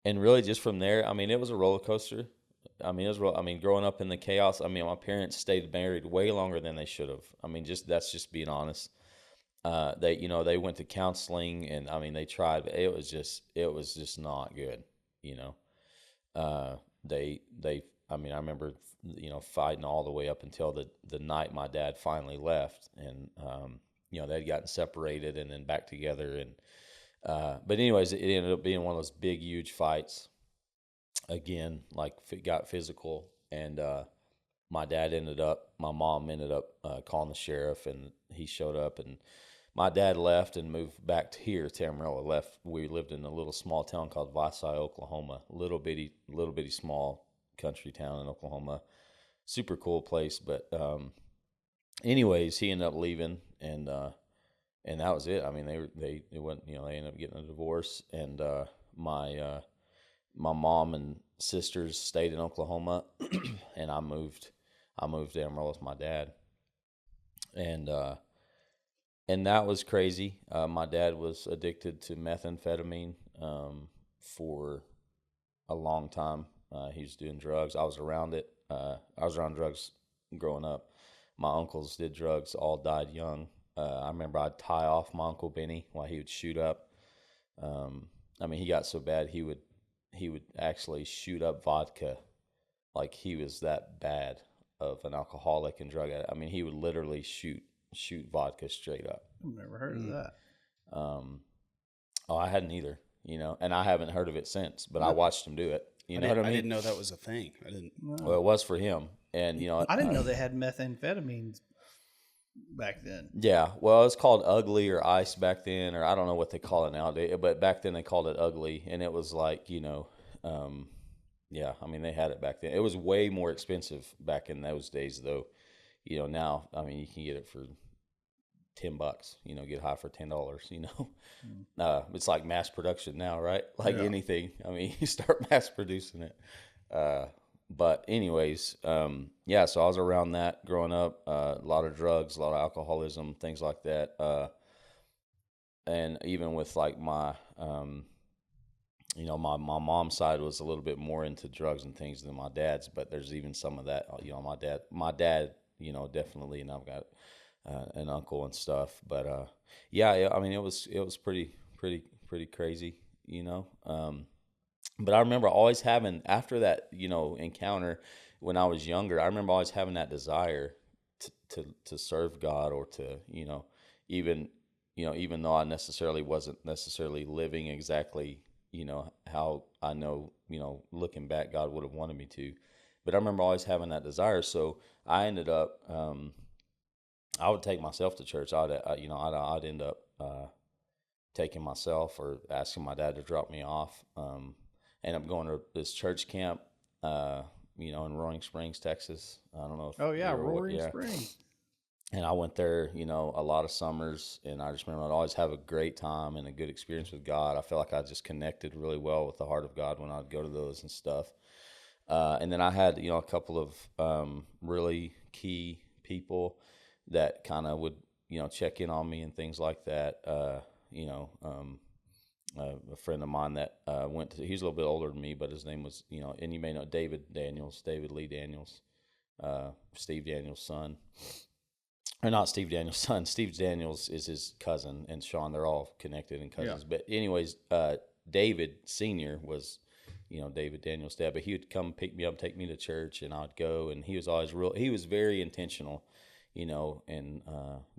and really just from there, I mean, it was a roller coaster. I mean, growing up in the chaos. I mean, my parents stayed married way longer than they should have. I mean, that's just being honest. They went to counseling, and I mean, they tried, but it was just not good. You know, I mean, I remember, fighting all the way up until the night my dad finally left, and they'd gotten separated and then back together, and but anyways, it ended up being one of those big, huge fights. Again, like it got physical, and my mom ended up calling the sheriff, and he showed up, and my dad left and moved back to here. Tamarillo left. We lived in a little small town called Vasai, Oklahoma. Little bitty small country town in Oklahoma. Super cool place. But anyways, he ended up leaving, and that was it. I mean, they went. They ended up getting a divorce, and my mom and sisters stayed in Oklahoma, and I moved. I moved to Amarillo with my dad, and that was crazy. My dad was addicted to methamphetamine for a long time. He was doing drugs. I was around it. I was around drugs growing up. My uncles did drugs, all died young. I remember I'd tie off my Uncle Benny while he would shoot up. I mean, he got so bad he would actually shoot up vodka, like he was that bad of an alcoholic and drug addict. I mean, he would literally shoot vodka straight up. I've never heard of that. Oh, I hadn't either, and I haven't heard of it since, but I watched him do it. You know what I mean? I didn't know that was a thing. I didn't. Well, it was for him, and I didn't know they had methamphetamines back then. Yeah, well, it's called ugly or ice back then, or I don't know what they call it nowadays, but back then they called it ugly, and it was like, yeah, I mean, they had it back then. It was way more expensive back in those days, though. Now, I mean, you can get it for $10, get high for $10, It's like mass production now, right? Like anything. I mean, you start mass producing it. But anyways, yeah, so I was around that growing up, a lot of drugs, a lot of alcoholism, things like that. And even with like my my mom's side was a little bit more into drugs and things than my dad's, but there's even some of that, my dad, definitely, and I've got an uncle and stuff, but yeah, I mean, it was pretty crazy, but I remember always having, after that, encounter when I was younger, I remember always having that desire to serve God, or to, even, even though I wasn't necessarily living exactly, how I know, looking back, God would have wanted me to. But I remember always having that desire. So I ended up, I would take myself to church. I'd end up taking myself, or asking my dad to drop me off. End up going to this church camp, in Roaring Springs, Texas. I don't know if Roaring Springs. And I went there, a lot of summers, and I just remember I'd always have a great time and a good experience with God. I felt like I just connected really well with the heart of God when I'd go to those and stuff. And then I had, a couple of really key people that kind of would, check in on me and things like that. A friend of mine that he's a little bit older than me, but his name was, and you may know David Lee Daniels, Steve Daniels' son. Or not Steve Daniels' son. Steve Daniels is his cousin, and Sean, they're all connected and cousins. Yeah. But anyways, David Sr. was, David Daniels' dad, but he would come pick me up, take me to church, and I'd go, and he was always he was very intentional, and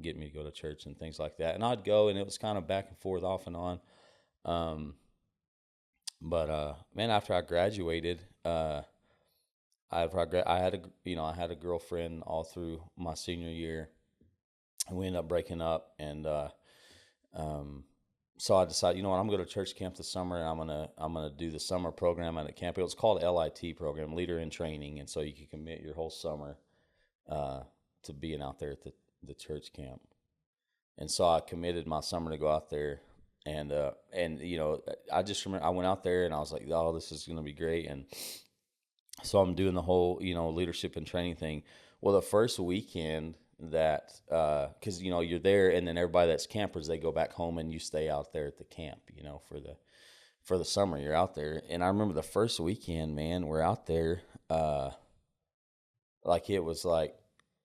get me to go to church and things like that. And I'd go, and it was kind of back and forth, off and on. But man, after I graduated, I had a girlfriend all through my senior year, and we ended up breaking up. And so I decided, I'm going to church camp this summer, and I'm gonna do the summer program at a camp. It was called LIT program, Leader in Training, and so you could commit your whole summer to being out there at the church camp. And so I committed my summer to go out there. And I just remember I went out there, and I was like, oh, this is going to be great. And so I'm doing the whole, leadership and training thing. Well, the first weekend that, because, you're there, and then everybody that's campers, they go back home, and you stay out there at the camp, for the summer. You're out there. And I remember the first weekend, man, we're out there, like it was like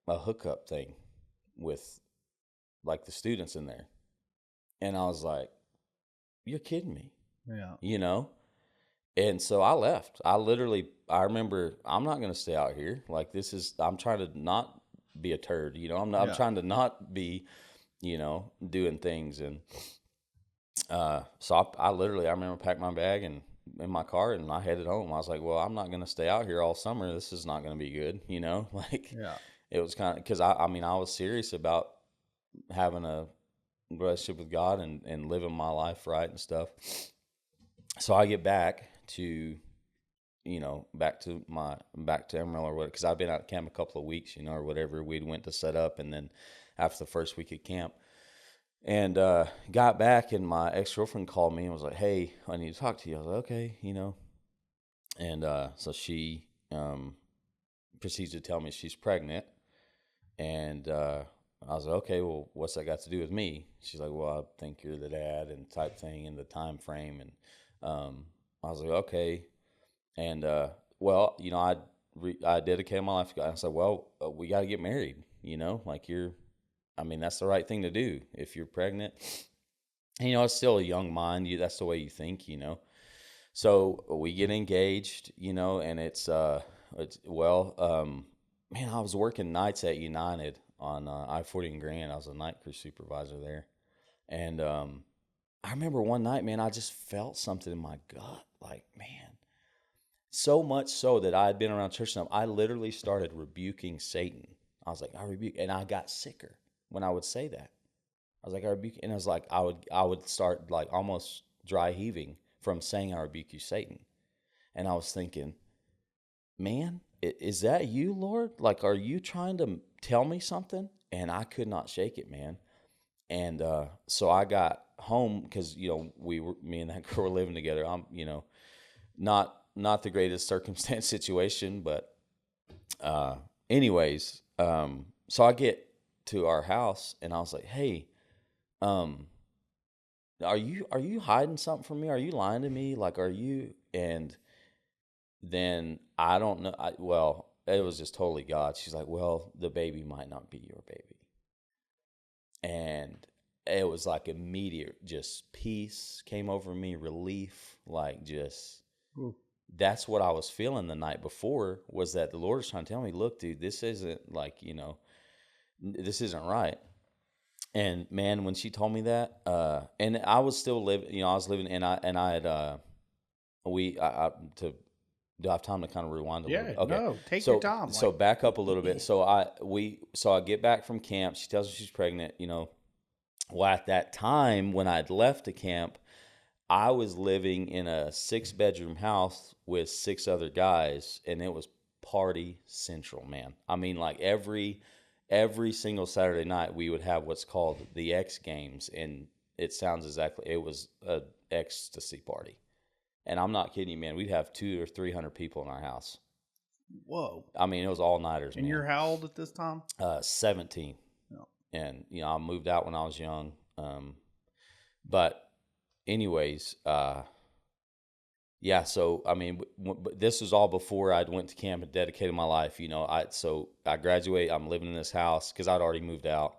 a hookup thing with like the students in there. And I was like, you're kidding me, Yeah. you know? And so I left. I remember, I'm not going to stay out here. Like I'm trying to not be a turd, you know? I'm trying to not be, doing things. And so I remember packed my bag and in my car and I headed home. I was like, well, I'm not going to stay out here all summer. This is not going to be good, Like, Yeah. it was kind of, because I was serious about having a relationship with God and living my life right and stuff. So I get back to, back to Amarillo or whatever, because I've been out at camp a couple of weeks, or whatever. We went to set up, and then after the first week at camp, and got back, and my ex-girlfriend called me and was like, "Hey, I need to talk to you." I was like, "Okay," and so she proceeds to tell me she's pregnant, and I was like, "Okay, well, what's that got to do with me?" She's like, "Well, I think you're the dad," and type thing, and the time frame, and I was like, "Okay," and well, I dedicated my life to God. I said, "Well, we got to get married," like that's the right thing to do if you're pregnant. And, it's still a young mind. That's the way you think, So we get engaged, and man, I was working nights at United on I-40 in Grand. I was a night crew supervisor there. And I remember one night, man, I just felt something in my gut. Like, man, so much so that I had been around church enough, I literally started rebuking Satan. I was like, I rebuke, and I got sicker when I would say that. I was like, I rebuke, and I was like, I would start like almost dry heaving from saying, I rebuke you, Satan. And I was thinking, man, is that you, Lord? Like, are you trying to tell me something? And I could not shake it, man. And so I got home because, me and that girl were living together. I'm, not the greatest circumstance situation, but anyways, so I get to our house and I was like, "Hey, are you hiding something from me? Are you lying to me? Like, are you?" And then I don't know. Well, it was just totally God. She's like, "Well, the baby might not be your baby," and it was like immediate, just peace came over me, relief, like just. Ooh. That's what I was feeling the night before, was that the Lord was trying to tell me, look, dude, this isn't like, this isn't right. And man, when she told me that, and I was still living, I was living, and I had, to do I have time to kind of rewind a little bit? Okay. No, take your time. So back up a little bit. So I get back from camp. She tells me she's pregnant, Well, at that time when I'd left the camp, I was living in a 6-bedroom house with 6 other guys, and it was party central, man. I mean, like every single Saturday night we would have what's called the X Games, and it was a ecstasy party. And I'm not kidding you, man. We'd have 200 or 300 people in our house. Whoa. I mean, it was all nighters, man. And you're how old at this time? 17. No. And I moved out when I was young. But anyways, yeah, so I mean, this was all before I went to camp and dedicated my life. So I graduate. I'm living in this house because I'd already moved out.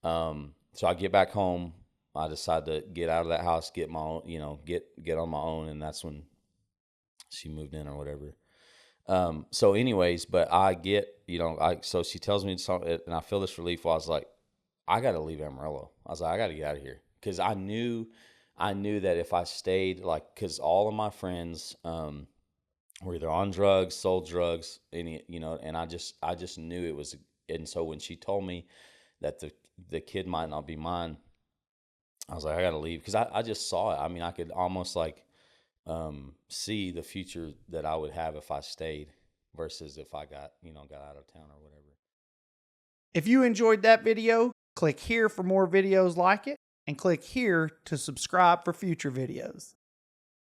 So I get back home. I decide to get out of that house, get my own, get on my own, and that's when she moved in or whatever. So anyways, but I get, so she tells me something, and I feel this relief. I was like, I got to leave Amarillo. I was like, I got to get out of here because I knew that if I stayed, like, because all of my friends were either on drugs, sold drugs, and I just knew it was. And so when she told me that the kid might not be mine, I was like, I got to leave because I just saw it. I mean, I could almost like see the future that I would have if I stayed versus if I got out of town or whatever. If you enjoyed that video, click here for more videos like it, and click here to subscribe for future videos.